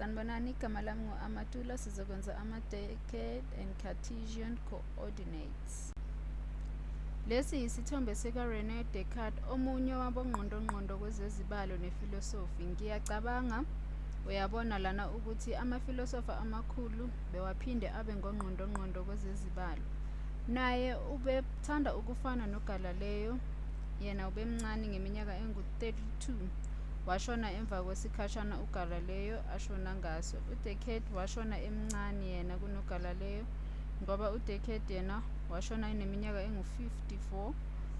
Sanibonani, igama lami ngu-Amatula. Sizokwenza ama-Descartes and Cartesian coordinates. Lesi yisithombe sika-René Descartes, omunye wabongqondongqondo kwezezibalo nefilosofi. Ngiyacabanga uyabona lana ukuthi amafilosofa amakhulu bewaphinde abe ngongqondongqondo kwezezibalo. Naye ubethanda ukufana noGalileo, yena ubemncane ngeminyaka engu-32. Washona emva kwesikhashana uGalileo ashona ngaso. UDescartes washona emncane yena kunoGalileo, ngoba uDescartes yena washona eneminyaka engu-54,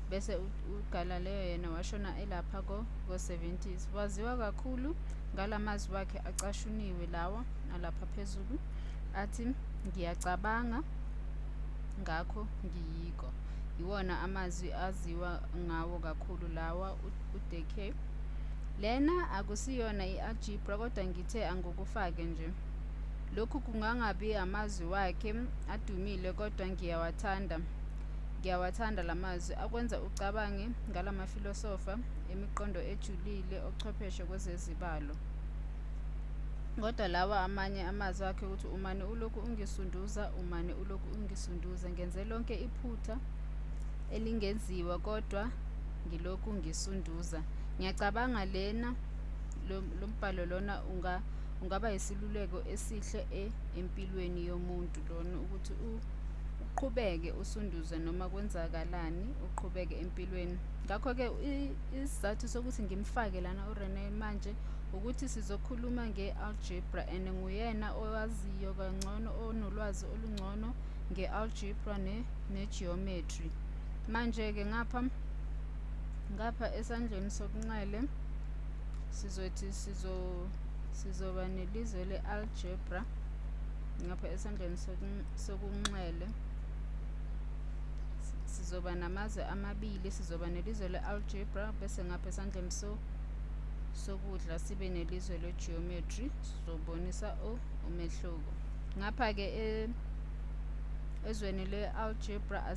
bese uGalileo yena washona elapha ko-70s. Waziwa kakhulu ngalamazwi wakhe acashuniwe lawa alapha phezulu athi ngiyacabanga ngakho ngiyiko. Iwona amazwi aziwa ngawo kakhulu lawa uDescartes. Lena akusiyona i-algebra kodwa ngithe angukufake nje. Lokhu kungangabi amazwi wakhe adumile kodwa ngiyawatanda lamazwi akwenza ucabange ngalamafilosofa emiqondo ejulile ochwepheshe kwezezibalo. Kodwa lawa amanye amazwi akhe ukuthi umane ulokhu ungisunduza, umane ulokhu ungisunduza, ngenze lonke iphutha elingenziwa kodwa ngilokhu ngisunduza. Ngiyacabanga lena lo mbhalo lona ungaba yisiluleko esihle empilweni yomuntu lona, ukuthi uqhubeke usunduze noma kwenzakalani, uqhubeke empilweni. Ngakho-ke isizathu sokuthi ngimfake lana uRené manje ukuthi sizokhuluma nge-algebra, and nguyena owaziyo kangcono, onolwazi olungcono nge-algebra ne-geometry. Manje-ke ngapha esandleni sokunxele sizothi sizoba nelizwe le-algebra. Ngapha esandleni sokunxele sizoba namazwe amabili, sizoba nelizwe le-algebra, bese ngapha esandleni sokudla sibe nelizwe le-geometry. Sizobonisa umehluko. Ngapha-ke ezweni le-algebra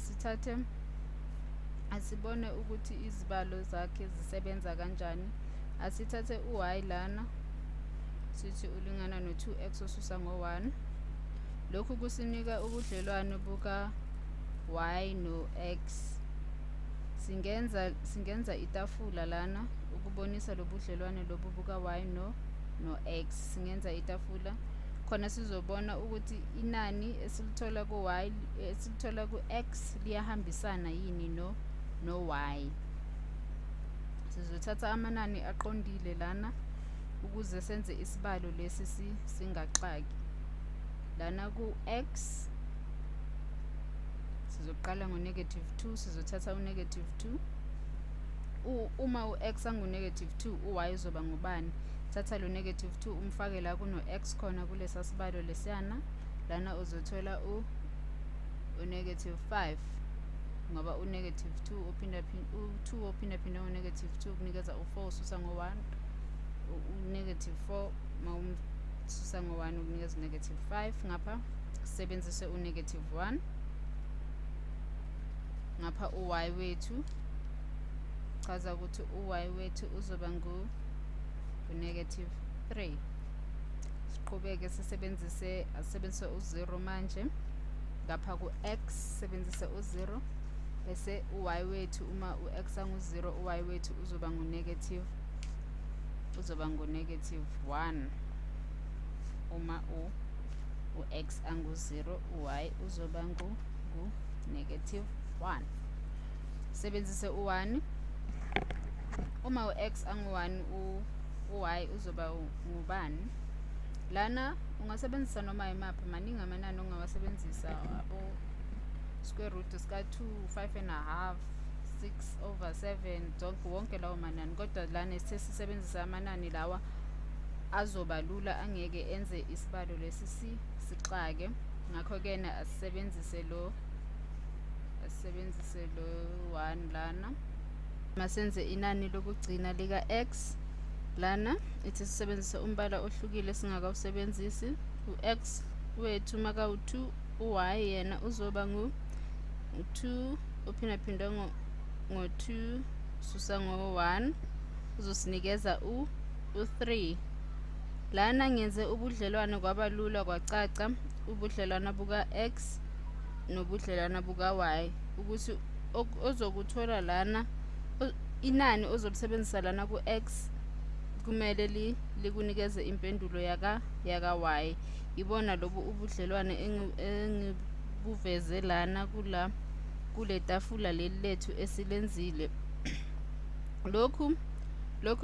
asibone ukuthi izibalo zakhe zisebenza kanjani. Asithathe u-y lana sithi ulingana no-2x osusa ngo-1. Lokhu kusinika ubudlelwane buka-y no-x. Singenza itafula lana ukubonisa lo budlelwane lobu buka-y no-x. Singenza itafula khona sizobona ukuthi inani esilithola ku-y esilithola ku-x liyahambisana yini no-y. Sizothatha amanani aqondile lana ukuze senze isibalo lesi singaxaki. Lana ku-x sizoqala ngo-2, sizothatha u-2. Uma u-x angu-2, u-y uzoba ngubani? Thatha lo -2 umfake la kuno-x khona kulesa sibalo lesiyana. Lana uzothola u-5, ngoba u-2 ophindaphindwe ngo-2 kunikeza u-4 ususa ngo-1. U-4 mawumsusa ngo-1 ukunikeza u-5. Ngapha sisebenzise u-1. Ngapha u-y wethu chaza ukuthi u-y wethu uzoba ngu-3. Siqhubeke asebenzise u-0 manje. Ngapha ku-x sisebenzise u-0, bese u-y wethu uma u-x angu-0, u-y wethu uzoba ngu-1. Uma u-x angu-0, u-y uzoba ngu-1. Sebenzise u-1. Uma u-x angu-1, u-y uzoba ngubani? Lana ungasebenzisa noma imaphi, maningi amanani ongawasebenzisa, square root sika-2, 5.5, 6/7, wonke lawo manani. Kodwa lana sesisebenzisa amanani lawa azoba lula, angeke enze isibalo lesi sixake. Ngakho-ke asisebenzise lo 1 lana. Masenze inani lokugcina lika-x lana ithi sisebenzise umbala ohlukile singakawusebenzisi. U-x wethu makawu-2, u-y yena uzoba ngu-2 ophindaphindwe ngo-2 susa ngo-1, uzosinikeza u-3. Lana ngenze ubudlelwane kwaba lula kwacaca ubudlelwana buka x nobudlelwana buka y ukuthi ozokuthola lana inani ozolisebenzisa lana ku x kumele likunikeze impendulo yaka y. Ibona lobu ubudlelwane engibuveze lana kule tafula leli lethu esilenzile. Lokhu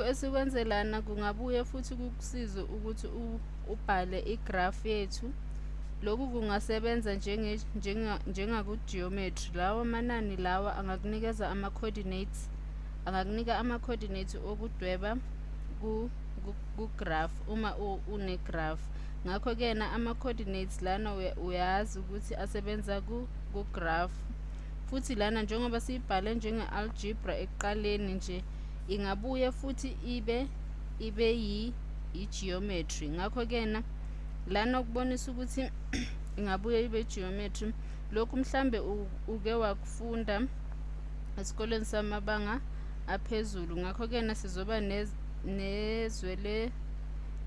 esikwenze lana kungabuye futhi kukusize ukuthi ubhale igraph yethu. Lokhu kungasebenza njengaku-geometry. Lawa manani lawa angakunikeza ama-coordinates, angakunika ama-coordinates okudweba ku-graph uma une-graph. Ngakho-ke ama-coordinates lana uyazi ukuthi asebenza ku-graph. Futhi lana njengoba siyibhale njenge-algebra ekuqaleni nje, ingabuye futhi ibe yi-geometry. Ngakho-ke lana ukubonisa ukuthi ingabuye ibe geometry. Lokhu mhlambe uke wakufunda esikoleni samabanga aphezulu. Ngakho-ke sizoba nezwe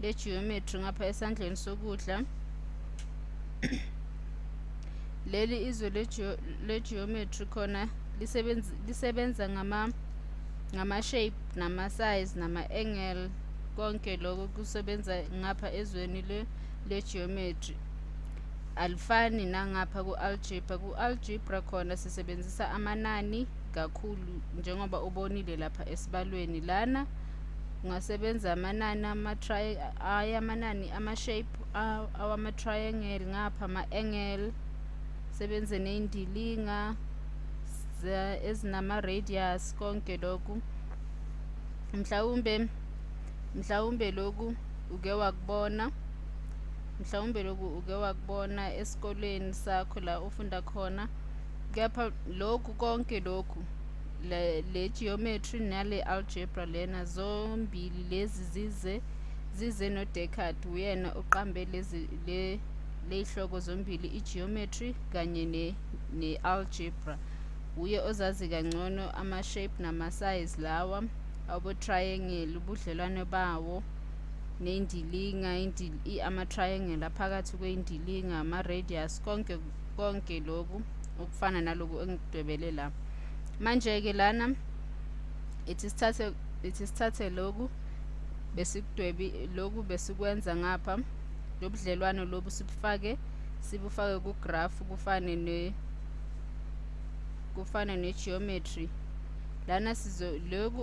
le-geometry ngapha esandleni sokudla. Leli izwe le-geometry khona lisebenza ngama-shape nama-size nama-angle. Konke lokho kusebenza ngapha ezweni le-geometry. Alifani nangapha ku-algebra. Ku-algebra khona sisebenzisa amanani kakhulu njengoba ubonile lapha esibalweni. Lana ungasebenza amanani ama-shape awama-triangle ngapha ama-angle, sebenze ney'ndilinga ezinama-radius. Konke lokhu mhlawumbe lokhu uke wakubona esikoleni sakho la ufunda khona. Kepha konke lokhu le geometry nale algebra lena zombili lezi zize no Descartes. Uyena oqambe ley'hloko zombili, i-geometry kanye ne-algebra. Uye ozazi kangcono ama-shape nama-size lawa abo-triangle, ubudlelwane bawo ney'ndilinga, ama-triangle aphakathi kwey'ndilinga, ama-radius, konke lokhu okufana naloku engikudwebele la. Manje-ke lana ithi sithathe lokhu besikwenza ngapha, lobudlelwane lobu sibufake ku-graph kufane ne-geometry. Lana lokhu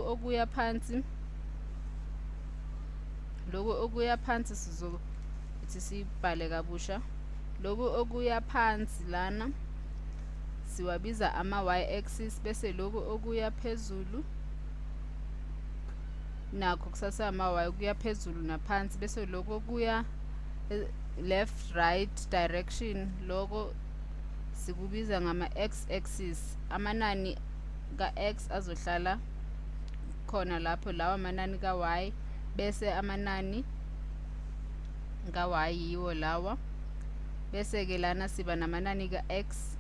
okuya phansi sizothi sibhale kabusha. Lokhu okuya phansi lana siwabiza ama-y-axis, bese lokhu okuya phezulu nakho kusasa ama-y, kuya phezulu naphansi. Bese lokhu okuya left right direction, lokho sikubiza ngama-x-axis. Amanani ka-x azohlala khona lapho, lawa amanani ka-y, bese amanani ka-y yiwo lawa. Bese-ke lana siba namanani ka-x.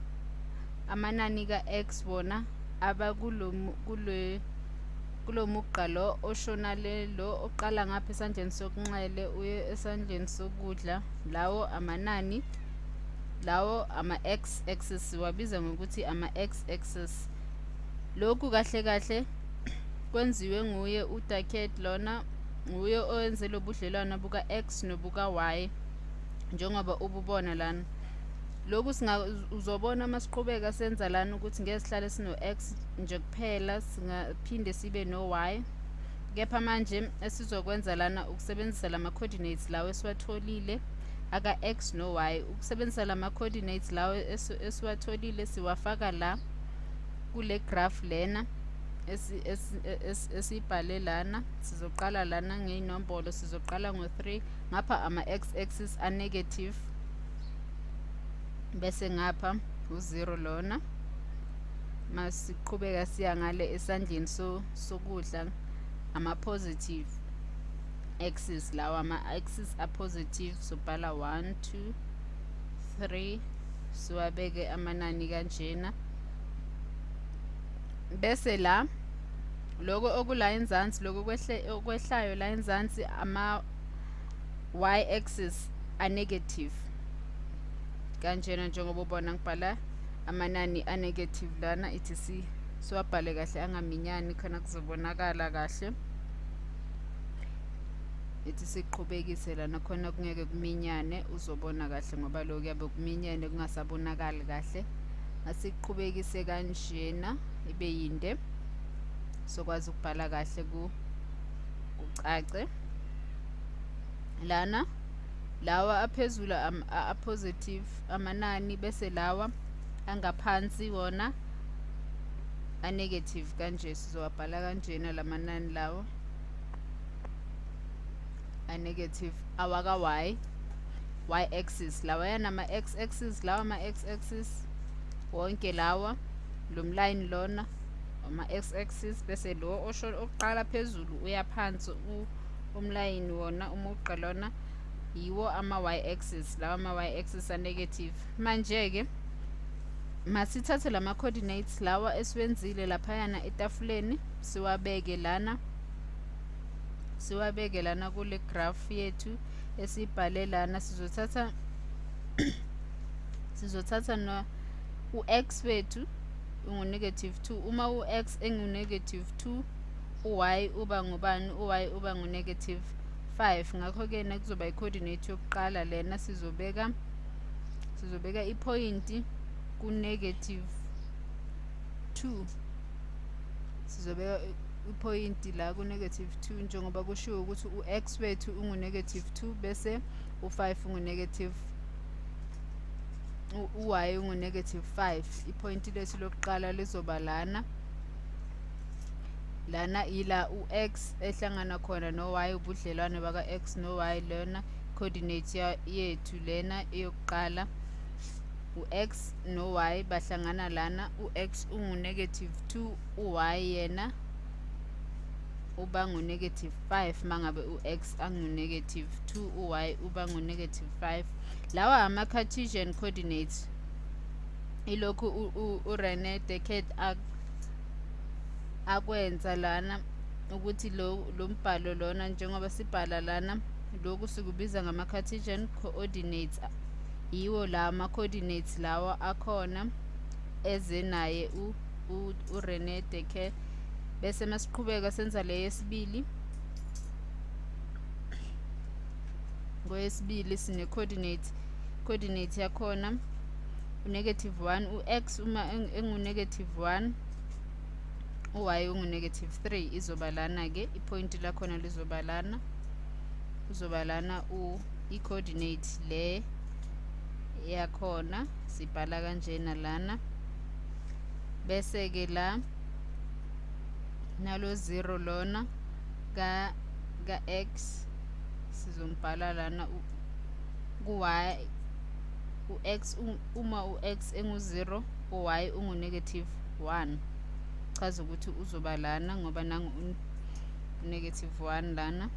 Amanani ka-x wona aba kulo mugqa lo oshona lo oqala ngapha esandleni sokunxele uye esandleni sokudla. Lawo ama-x-axis siwabiza ngokuthi ama-x-axis. Lokhu kahle kwenziwe nguye uDescartes. Lona nguye owenze lobudlelwana buka x nobuka y njengoba ububona lana. Lokhu uzobona masiqhubeka senza lana ukuthi ngeke sihlale sino-x nje kuphela, singaphinde sibe no-y. Kepha manje esizokwenza lana ukusebenzisa lama-coordinates lawo esiwatholile aka-x no-y. Ukusebenzisa lama-coordinates lawo esiwatholile siwafaka la kule graph lena esibhale lana. Sizoqala lana ngey'nombolo, sizoqala ngo-3. Ngapha ama-x-axis a-negative, bese ngapha u-0 lona. Masiqhubeka siya ngale esandleni sokudla, ama-positive axis lawa, ama-axis a-positive. Sobhala 1 2 3, siwabeke amanani kanjena. Bese la loko okula enzansi, loko okwehlayo la enzansi y-axis a-negative kanjena njengoba ubona ngibhala amanani a-negative lana ithi siwabhale kahle angaminyani khona kuzobonakala kahle. Ithi siqhubekise lana khona kungeke kuminyane, uzobona kahle ngoba lokho yabe kuminyene kungasabonakali kahle. Asiqhubekise kanjena ibe yinde sokwazi ukubhala kahle kucace. Lana lawa aphezulu a-positive amanani bese lawa angaphansi wona a-negative kanje sizowabhala kanjena lamanani lawo a-negative awaka y-axis lawa yanama x-axis lawa ama-x-axis wonke lawa lomline lona ama-x-axis bese lo osho oqala phezulu uyaphansi umline wona umugqa lona yiwo ama-y-axis lawa ama-y-axis a-negative. Manje-ke masithathe lama coordinates lawa esiwenzile laphayana etafuleni siwabeke lana kule graph yethu esibhale lana. Sizothatha no u-x wethu ungu-negative 2. Uma u-x engu-negative 2 u-y uba ngubani? U-y uba ngu-negative 5. Ngakho-ke kuzoba i-coordinate yokuqala lena sizobeka i-point ku-negative 2. Sizobeka i-point la ku-negative 2 njengoba kushiwo ukuthi u-x wethu ungu-negative 2 bese u-5 ungu-negative u-y ungu-negative 5. I-point lethu lokuqala lizoba lana ila u-x ehlangana khona no-y, ubudlelwane baka-x no-y. Lona coordinate yethu lena eyokuqala u-x no-y bahlangana lana. U-x ungu-negative 2, u-y yena uba ngu-negative 5. Mangabe u-x angu-negative 2, u-y uba ngu-negative 5. Lawa ama-Cartesian coordinates ilokhu u-René Descartes akwenza lana ukuthi lo mbhalo lona njengoba sibhala lana lokhu sikubiza ngama-Cartesian coordinates. Yiwo la ama-coordinates lawa akhona eze naye u-René Descartes. Bese masiqhubeka senza le yesibili. Ngoyesibili sine coordinate yakhona u-negative 1. U-x uma engu-negative 1 u-y ungu-negative 3. Izoba lana-ke i-point lakhona lizoba lana. Uzoba lana i-coordinate le yakhona sibhala kanjena lana. Bese-ke la nalo 0 lona ka-x sizombhala lana ku-y. U-x uma u-x engu-0 u-y ungu-negative 1. Chaza ukuthi uzoba lana ngoba nangu negative 1 lana.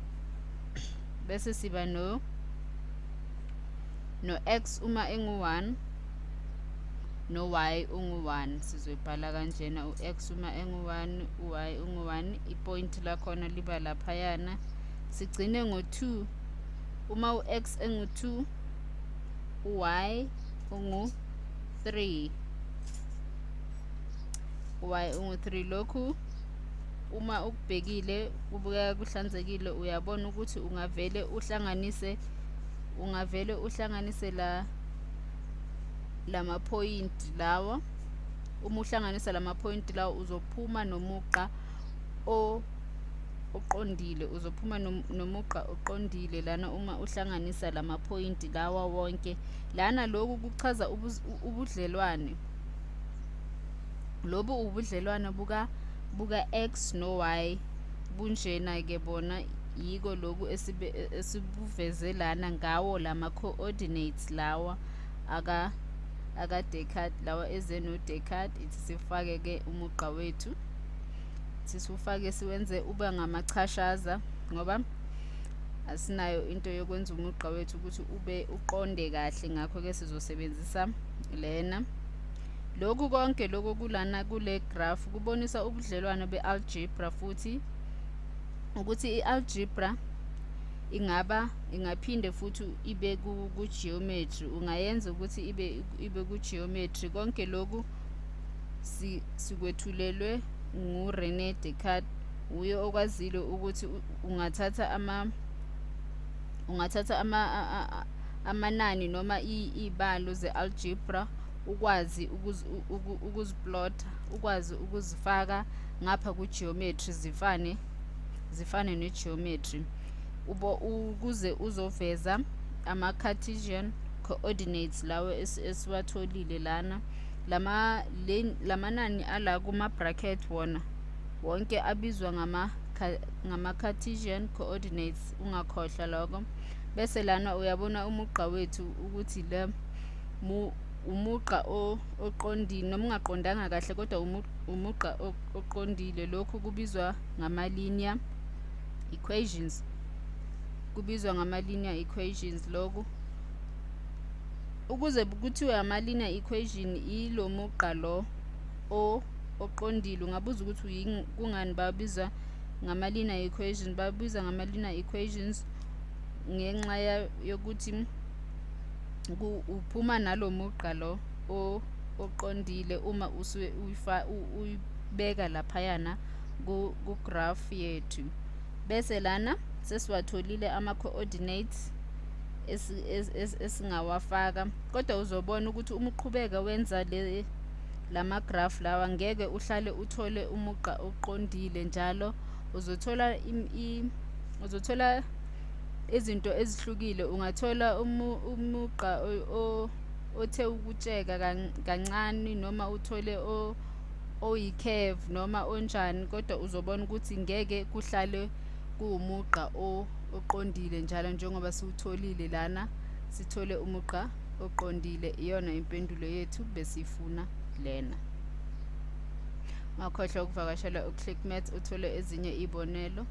Bese siba no x uma engu-1 no-y ungu-1. Sizoyibhala kanjena u-x uma engu-1 u-y ungu-1. I-point lakhona liba laphayana. Sigcine ngo-2. Uma u-x engu-2 u-y ungu-3. U-y ungu-3. Lokhu uma ukubhekile kubukeka kuhlanzekile, uyabona ukuthi ungavele uhlanganise lama-point lawa. Uma uhlanganisa lama-point lawa uzophuma nomugqa oqondile. Uzophuma nomugqa oqondile lana uma uhlanganisa lama-point lawa wonke. Lana lokhu kuchaza ubudlelwane. Lobu ubudlelwane buka x no y bunjena-ke bona yiko lokhu esibuveze lana ngawo lama coordinates lawa aka Descartes lawa eze no Descartes. Ithi sifake-ke umugqa wethu, sifake siwenze ube ngamachashaza ngoba asinayo into yokwenza umugqa wethu ukuthi ube uqonde kahle. Ngakho-ke sizosebenzisa lena. Lokhu konke lokho kulana kule graph kubonisa ubudlelwane be-algebra futhi ukuthi i-algebra ingaphinde futhi ibe ku-geometry, ungayenza ukuthi ibe ku-geometry. Konke lokhu sikwethulelwe ngu-René Descartes, uye okwazile ukuthi ungathatha amanani noma iy'balo ze-algebra ukwazi ukuziplota, ukwazi ukuzifaka ngapha ku-geometry zifane ne-geometry. Ukuze uzoveza ama-Cartesian coordinates lawo esiwatholile lana, lamanani ala kuma-bracket wonke abizwa ngama-Cartesian coordinates, ungakhohlwa lokho. Bese lana uyabona umugqa wethu ukuthi umugqa oqondile noma ungaqondanga kahle kodwa umugqa oqondile. Lokhu kubizwa ngama-linear equations, kubizwa ngama-linear equations lokhu. Ukuze kuthiwe ama-linear equation ilo mugqa lo oqondile, ungabuza ukuthi kungani babiza ngama-linear equations. Babiza ngama-linear equations ngenxa yokuthi uphuma nalo mugqa lo oqondile uma uyibeka laphayana ku-graph yethu. Bese lana sesiwatholile ama-coordinates esingawafaka, kodwa uzobona ukuthi uma uqhubeka wenza lama-graph lawa ngeke uhlale uthole umugqa oqondile njalo, uzothola izinto ezihlukile. Ungathola umugqa othe ukutsheka kancane noma uthole oyi-curve noma onjani, kodwa uzobona ukuthi ngeke kuhlale kuwumugqa oqondile njalo, njengoba siwutholile lana sithole umugqa oqondile. Iyona impendulo yethu besifuna lena. Ungakhohlwa ukuvakashela uClickMaths uthole ezinye izibonelo.